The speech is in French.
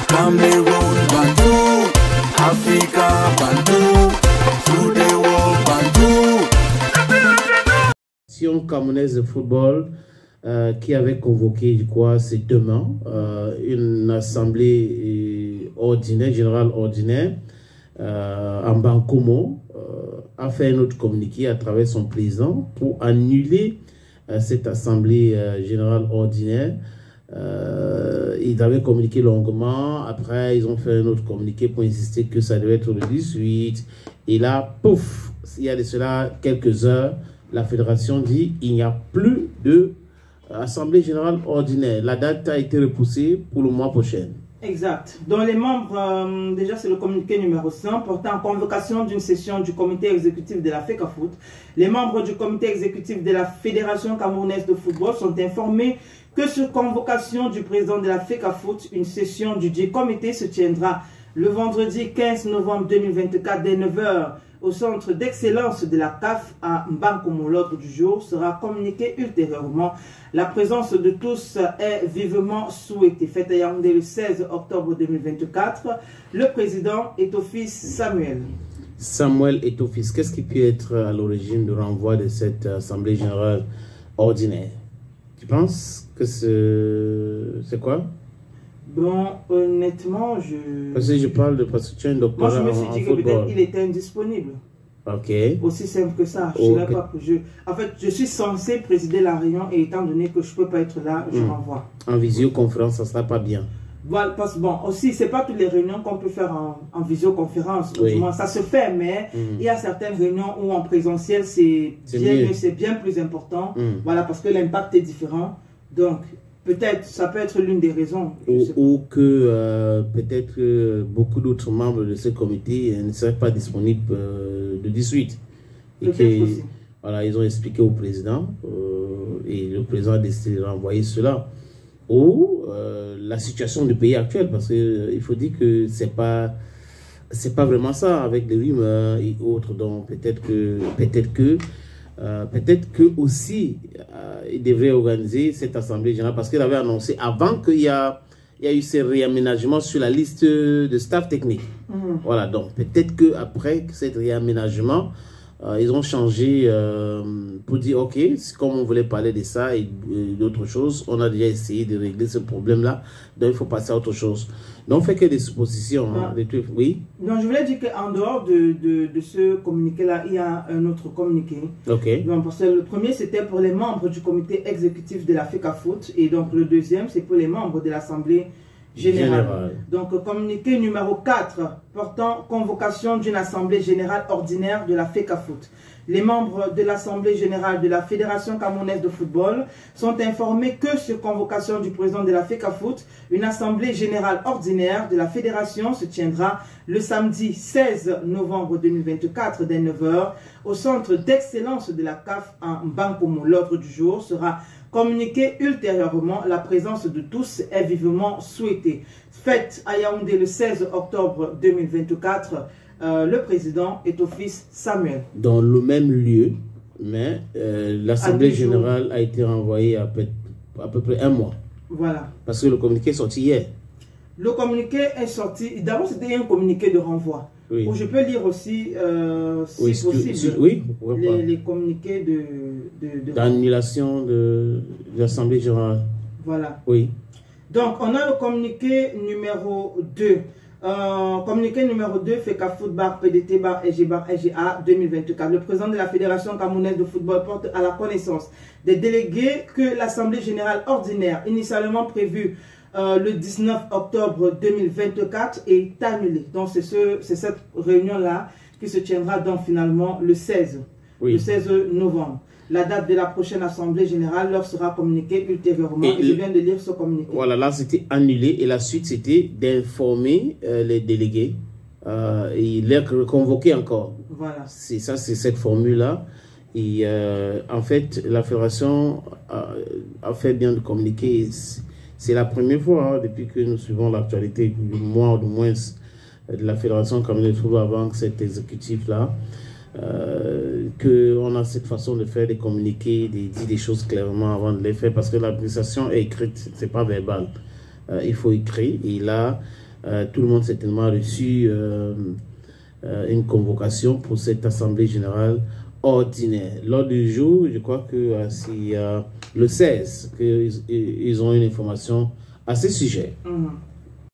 Cameroon, Bandou, Africa, Bandou, through the world, Bandou. Camerounaise de football qui avait convoqué, je crois, c'est demain, une assemblée ordinaire, générale ordinaire, en Bankomo, a fait un autre communiqué à travers son président pour annuler cette assemblée générale ordinaire. Ils avaient communiqué longuement, après ils ont fait un autre communiqué pour insister que ça devait être le 18. Et là, pouf, il y a de cela quelques heures, la fédération dit il n'y a plus de assemblée générale ordinaire. La date a été repoussée pour le mois prochain. Exact. Donc les membres, déjà c'est le communiqué numéro 100 portant convocation d'une session du comité exécutif de la FECAFOOT. Les membres du comité exécutif de la Fédération camerounaise de football sont informés que sur convocation du président de la FECAFOOT, une session du dit comité se tiendra le vendredi 15 novembre 2024 dès 9 h au centre d'excellence de la CAF à Mbankomo. L'ordre du jour sera communiqué ultérieurement. La présence de tous est vivement souhaitée. Fête à Yaoundé le 16 octobre 2024. Le président est Office Samuel. Samuel est Office. Qu'est-ce qui peut être à l'origine du renvoi de cette assemblée générale ordinaire? Tu penses que c'est quoi? Bon, honnêtement, Parce que je parle de... Parce que tu es un doctorat en football. Moi, je me suis dit que peut-être il était indisponible. Ok. Aussi simple que ça. En fait, je suis censé présider la réunion et étant donné que je ne peux pas être là, je renvoie. En visioconférence, ça ne sera pas bien. Voilà, parce que bon, aussi, ce n'est pas toutes les réunions qu'on peut faire en visioconférence. Oui. Ça se fait, mais il y a certaines réunions où en présentiel, c'est bien plus important. Voilà, parce que l'impact est différent. Donc, peut-être, ça peut être l'une des raisons. Ou que peut-être beaucoup d'autres membres de ce comité ne seraient pas disponibles le 18. Et que, voilà, ils ont expliqué au président et le président a décidé de renvoyer cela. Ou la situation du pays actuel, parce qu'il faut dire que c'est pas vraiment ça avec les rumeurs et autres. Donc peut-être que aussi il devrait organiser cette assemblée générale parce qu'il avait annoncé avant qu'il y a eu ces réaménagements sur la liste de staff technique. Voilà, donc peut-être qu'après cet réaménagement, ils ont changé pour dire ok, comme on voulait parler de ça et d'autres choses, on a déjà essayé de régler ce problème-là, donc il faut passer à autre chose. Donc on fait que des suppositions, des trucs, oui. Donc je voulais dire qu'en dehors de ce communiqué-là, il y a un autre communiqué. Ok. Donc, parce que le premier c'était pour les membres du comité exécutif de la FECAFOOT et donc le deuxième c'est pour les membres de l'Assemblée générale. Donc communiqué numéro 4 portant convocation d'une assemblée générale ordinaire de la FECAFOOT. Les membres de l'Assemblée générale de la Fédération camerounaise de football sont informés que sur convocation du président de la FECAFOOT, une assemblée générale ordinaire de la fédération se tiendra le samedi 16 novembre 2024 dès 9 h au centre d'excellence de la CAF à Mbankomo. L'ordre du jour sera communiqué ultérieurement. La présence de tous est vivement souhaitée. Fête à Yaoundé le 16 octobre 2024. Le président est Office Samuel. Dans le même lieu, mais l'Assemblée générale a été renvoyée à peu près un mois. Voilà. Parce que le communiqué est sorti hier. Le communiqué est sorti. D'abord, c'était un communiqué de renvoi. Oui. Où je peux lire aussi, si possible, les communiqués d'annulation de l'Assemblée générale. Voilà. Oui. Donc, on a le communiqué numéro 2. Communiqué numéro 2, FECAFOOT bar PDT bar EG bar EGA 2024. Le président de la Fédération camerounaise de football porte à la connaissance des délégués que l'Assemblée générale ordinaire, initialement prévue le 19 octobre 2024, est annulée. Donc c'est cette réunion-là qui se tiendra donc finalement le 16 novembre. La date de la prochaine Assemblée générale leur sera communiquée ultérieurement. Et je viens de lire ce communiqué. Voilà, là c'était annulé et la suite c'était d'informer les délégués et les reconvoquer encore. Voilà. C'est ça, c'est cette formule-là. Et en fait, la fédération a fait bien de communiquer. C'est la première fois depuis que nous suivons l'actualité, du moins de la Fédération camerounaise de football avant cet exécutif-là. Qu'on a cette façon de faire des communiqués, de dire des choses clairement avant de les faire, parce que l'administration est écrite, c'est pas verbal. Il faut écrire, et là, tout le monde certainement reçu une convocation pour cette assemblée générale ordinaire. Lors du jour, je crois que c'est le 16 qu'ils ont une information à ce sujet.